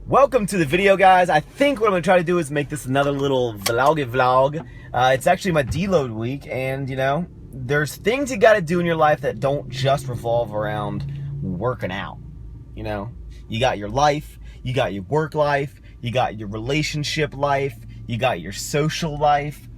Welcome to the video, guys. I think what I'm gonna try to do is make this another little vlog. It's actually my deload week, and you know, there's things you gotta do in your life that don't just revolve around working out. You know, you got your life, you got your work life, you got your relationship life, you got your social life.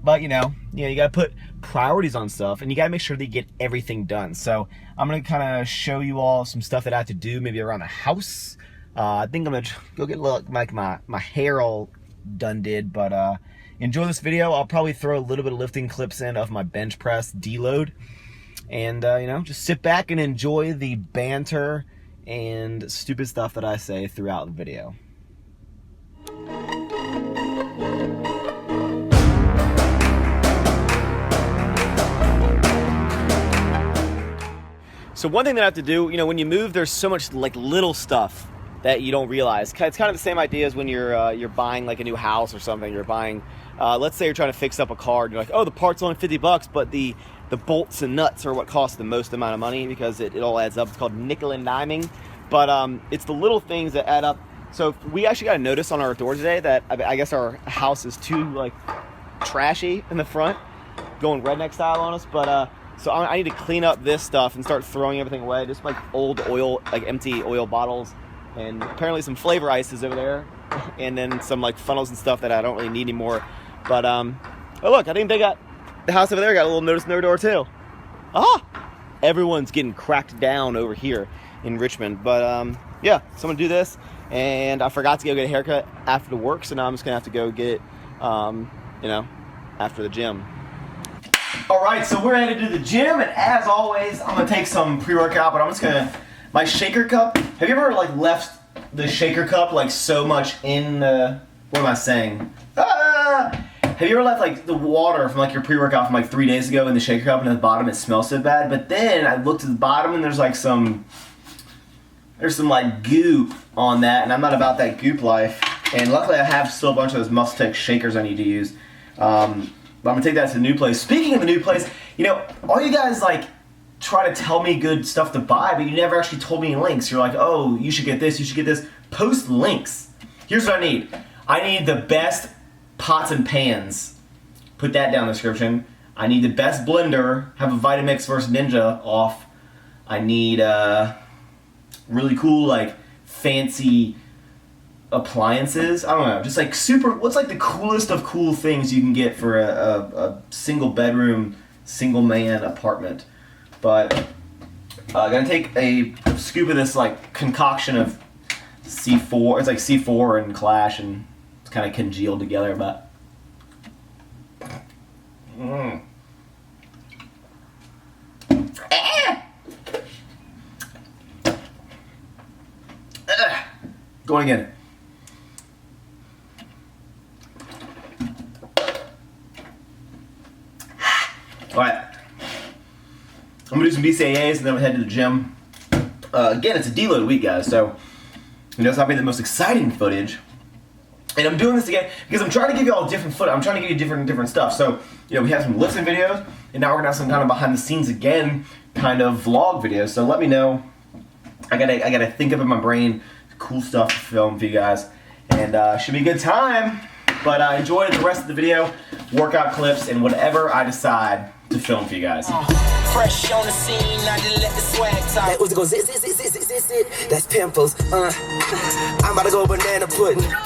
But you gotta put priorities on stuff, and you gotta make sure that you get everything done. So I'm gonna kind of show you all some stuff that I have to do, maybe around the house. I think I'm gonna go get like my hair all done did, but enjoy this video. I'll probably throw a little bit of lifting clips in of my bench press deload, and you know, just sit back and enjoy the banter and stupid stuff that I say throughout the video. So one thing that I have to do, you know, when you move, there's so much like little stuff that you don't realize. It's kind of the same idea as when you're buying like a new house or something. You're buying, let's say you're trying to fix up a car, and you're like, oh, the part's only 50 bucks, but the bolts and nuts are what cost the most amount of money, because it all adds up. It's called nickel and diming, but it's the little things that add up. So we actually got a notice on our door today that I guess our house is too like trashy in the front, going redneck style on us, but so I need to clean up this stuff and start throwing everything away, just like old oil, like empty oil bottles, and apparently some flavor ices over there, and then some like funnels and stuff that I don't really need anymore. But oh look, I think they got the house over there got a little notice in their door too. Everyone's getting cracked down over here in Richmond. But yeah, so I'm gonna do this, and I forgot to go get a haircut after the work, so now I'm just gonna have to go get it, you know, after the gym. All right, so we're headed to the gym, and as always, I'm gonna take some pre-workout, but I'm just gonna, my shaker cup. Have you ever like left the shaker cup like so much in the, what am I saying? Have you ever left like the water from like your pre-workout from like 3 days ago in the shaker cup, and at the bottom it smells so bad? But then I looked at the bottom, and there's some like goop on that, and I'm not about that goop life. And luckily I have still a bunch of those Muscle Tech shakers I need to use. But I'm gonna take that to the new place. Speaking of the new place, you know, all you guys like try to tell me good stuff to buy, but you never actually told me any links. You're like, oh, you should get this, you should get this. Post links. Here's what I need. I need the best pots and pans. Put that down in the description. I need the best blender. Have a Vitamix versus Ninja off. I need really cool, like, fancy appliances. I don't know, just like super, what's like the coolest of cool things you can get for a single bedroom, single man apartment. But I'm gonna take a scoop of this like concoction of C4. It's like C4 and Clash, and it's kind of congealed together, but going again. Alright, I'm gonna do some BCAAs and then we'll head to the gym. Again, it's a deload week, guys, so you know, it's not be the most exciting footage. And I'm doing this again because I'm trying to give you all different footage. I'm trying to give you different stuff. So, you know, we have some lifting videos, and now we're gonna have some kind of behind the scenes again kind of vlog videos. So let me know. I gotta think of in my brain cool stuff to film for you guys, and should be a good time. But enjoy the rest of the video, workout clips, and whatever I decide to film for you guys. Fresh on the scene, I just let the swag talk. That Uzi go zit. That's pimples. I'm about to go banana pudding. Sometimes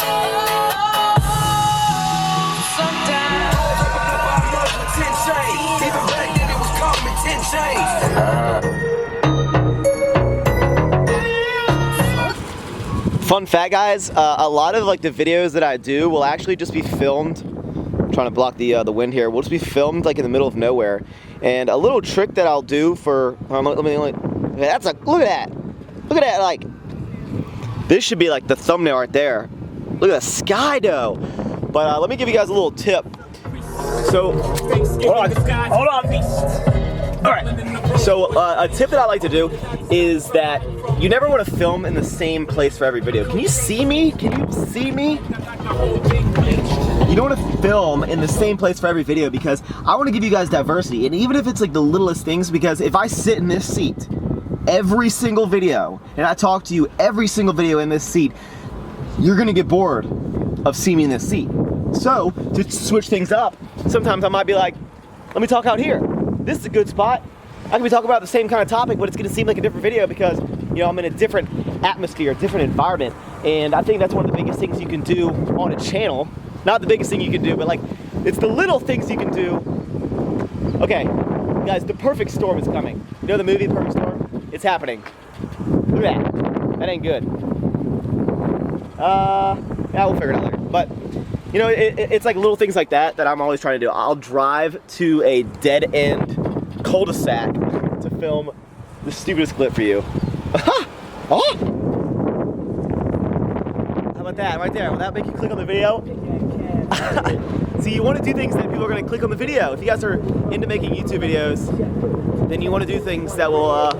even back then it was calling me 10 chains. Fun fact, guys, a lot of like the videos that I do will actually just be filmed. I'm trying to block the wind here. Will just be filmed like in the middle of nowhere. And a little trick that I'll do for look at that, like this should be like the thumbnail right there. Look at the sky though. But let me give you guys a little tip. So hold on. All right. So a tip that I like to do is that you never want to film in the same place for every video. Can you see me? Can you see me? You don't want to film in the same place for every video, because I want to give you guys diversity, and even if it's like the littlest things, because if I sit in this seat every single video, and I talk to you every single video in this seat, you're gonna get bored of seeing me in this seat. So, to switch things up, sometimes I might be like, let me talk out here. This is a good spot. I can be talking about the same kind of topic, but it's gonna seem like a different video because, you know, I'm in a different atmosphere, a different environment. And I think that's one of the biggest things you can do on a channel. Not the biggest thing you can do, but like, it's the little things you can do. Okay, guys, the perfect storm is coming. You know the movie, The Perfect Storm? It's happening. Look at that. That ain't good. Yeah, we'll figure it out later. But, you know, it's like little things like that that I'm always trying to do. I'll drive to a dead-end cul-de-sac to film the stupidest clip for you. Oh! How about that, right there? Will that make you click on the video? See, you want to do things that people are going to click on the video. If you guys are into making YouTube videos, then you want to do things that will,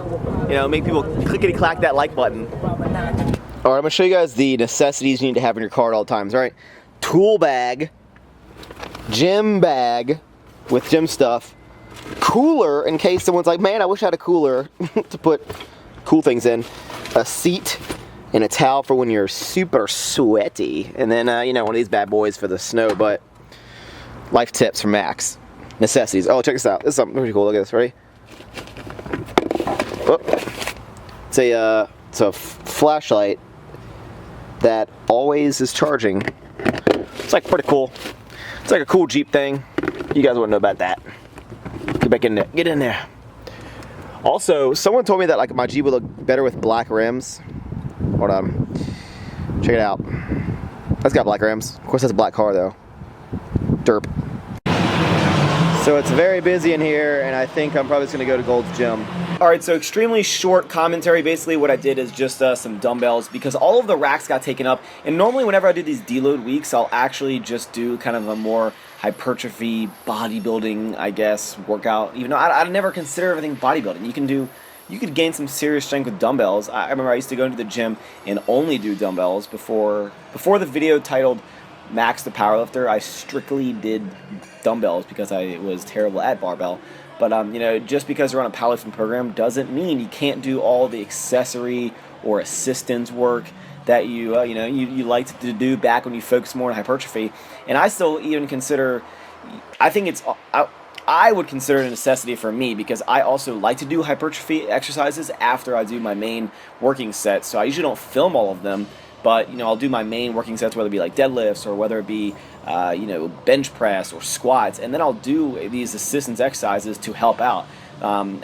you know, make people clickety-clack that like button. All right, I'm going to show you guys the necessities you need to have in your car at all times. All right, tool bag, gym bag with gym stuff, cooler in case someone's like, man, I wish I had a cooler to put cool things in, a seat, and a towel for when you're super sweaty, and then you know, one of these bad boys for the snow. But life tips from Maxx. Necessities. Oh, check this out. This is something pretty cool. Look at this. Ready? Oh. It's a flashlight that always is charging. It's like pretty cool. It's like a cool Jeep thing. You guys wouldn't know about that. Get back in there. Get in there. Also, someone told me that like my Jeep would look better with black rims. Hold on. Check it out. That's got black rims. Of course, that's a black car though. Derp. So it's very busy in here, and I think I'm probably just gonna go to Gold's Gym. All right, so extremely short commentary. Basically, what I did is just some dumbbells because all of the racks got taken up. And normally, whenever I do these deload weeks, I'll actually just do kind of a more hypertrophy, bodybuilding, I guess, workout. Even though I never consider everything bodybuilding. You could gain some serious strength with dumbbells. I remember I used to go into the gym and only do dumbbells before the video titled Maxx the Powerlifter. I strictly did dumbbells because I was terrible at barbell. But you know, just because you're on a powerlifting program doesn't mean you can't do all the accessory or assistance work that you liked to do back when you focused more on hypertrophy. And I still even consider, I would consider it a necessity for me because I also like to do hypertrophy exercises after I do my main working sets. So I usually don't film all of them, but you know, I'll do my main working sets, whether it be like deadlifts or whether it be you know, bench press or squats, and then I'll do these assistance exercises to help out.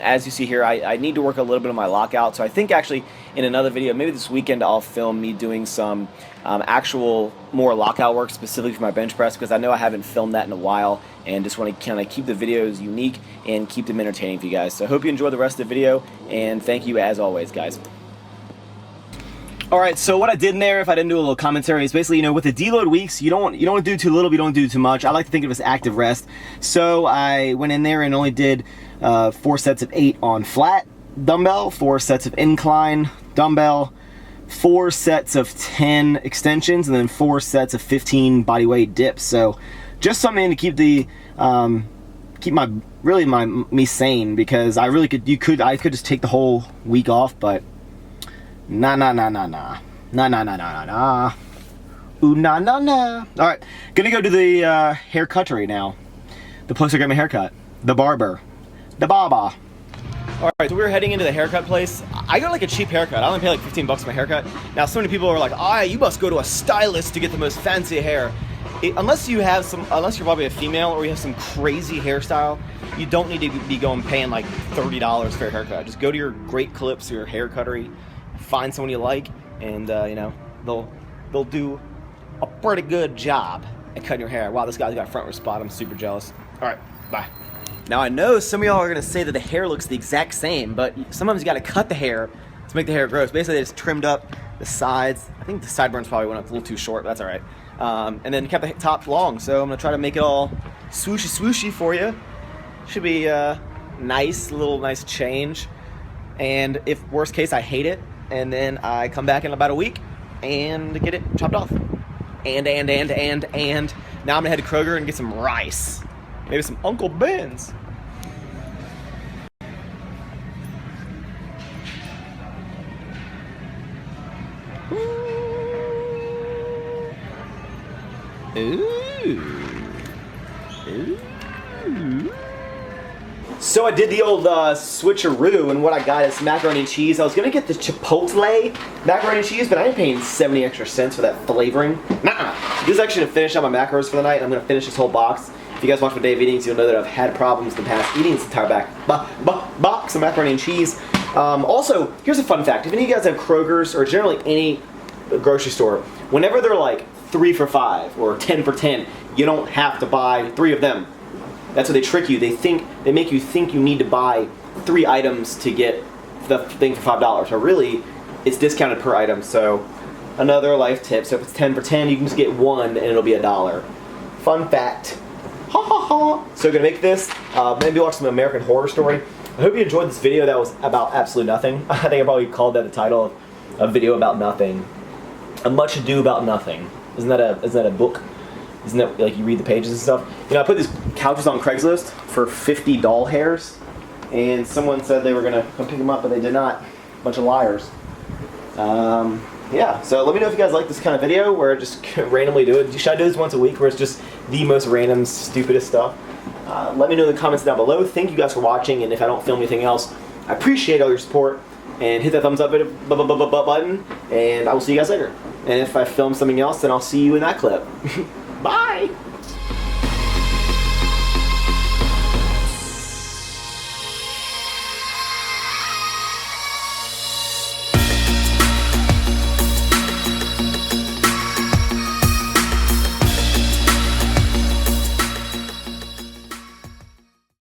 As you see here, I need to work a little bit on my lockout, so I think actually in another video, maybe this weekend, I'll film me doing some actual more lockout work specifically for my bench press, because I know I haven't filmed that in a while and just want to kind of keep the videos unique and keep them entertaining for you guys. So I hope you enjoy the rest of the video, and thank you as always, guys. Alright, so what I did in there, if I didn't do a little commentary, is basically, you know, with the deload weeks, you don't want to do too little, but you don't do too much. I like to think of it as active rest. So I went in there and only did 4 sets of 8 on flat dumbbell, 4 sets of incline dumbbell, 4 sets of 10 extensions, and then 4 sets of 15 body weight dips. So just something to keep the keep me sane, because I could just take the whole week off, but nah. Ooh, nah. All right, gonna go to the hair cuttery now. The place I got my haircut. The barber. The baba. All right, so we're heading into the haircut place. I got like a cheap haircut. I only pay like 15 bucks for my haircut. Now, so many people are like, "Ah, you must go to a stylist to get the most fancy hair." Unless you're probably a female or you have some crazy hairstyle, you don't need to be paying like $30 for a haircut. Just go to your Great Clips or your hair cuttery. Find someone you like, and you know, they'll do a pretty good job at cutting your hair. Wow, this guy's got a front row spot. I'm super jealous. All right, bye. Now I know some of y'all are gonna say that the hair looks the exact same, but sometimes you gotta cut the hair to make the hair grow. So basically, they just trimmed up the sides. I think the sideburns probably went up a little too short, but that's all right. And then kept the top long. So I'm gonna try to make it all swooshy for you. Should be nice, little nice change. And if worst case, I hate it, and then I come back in about a week and get it chopped off. And now I'm gonna head to Kroger and get some rice. Maybe some Uncle Ben's. Ooh. Ooh. So I did the old switcheroo, and what I got is macaroni and cheese. I was gonna get the Chipotle macaroni and cheese, but I ain't paying 70 extra cents for that flavoring. Nuh-uh. This is actually gonna finish out my macros for the night. I'm gonna finish this whole box. If you guys watch my day of eatings, you'll know that I've had problems in the past eating this entire box of macaroni and cheese. Also, here's a fun fact. If any of you guys have Kroger's or generally any grocery store, whenever they're like 3 for $5 or 10 for 10, you don't have to buy 3 of them. That's what they trick you. They make you think you need to buy 3 items to get the thing for $5. So really, it's discounted per item. So another life tip. So if it's 10 for 10, you can just get 1 and it'll be $1. Fun fact. Ha ha ha. So gonna make this. Maybe watch some American Horror Story. I hope you enjoyed this video that was about absolutely nothing. I think I probably called that the title of a video about nothing. A Much Ado About Nothing. Isn't that a book? Isn't that like you read the pages and stuff? You know, I put these couches on Craigslist for 50 doll hairs, and someone said they were gonna come pick them up, but they did not. A bunch of liars. Yeah. So let me know if you guys like this kind of video where I just randomly do it. Should I do this once a week where it's just the most random, stupidest stuff? Let me know in the comments down below. Thank you guys for watching, and if I don't film anything else, I appreciate all your support. And hit that thumbs up button, and I will see you guys later. And if I film something else, then I'll see you in that clip. Bye!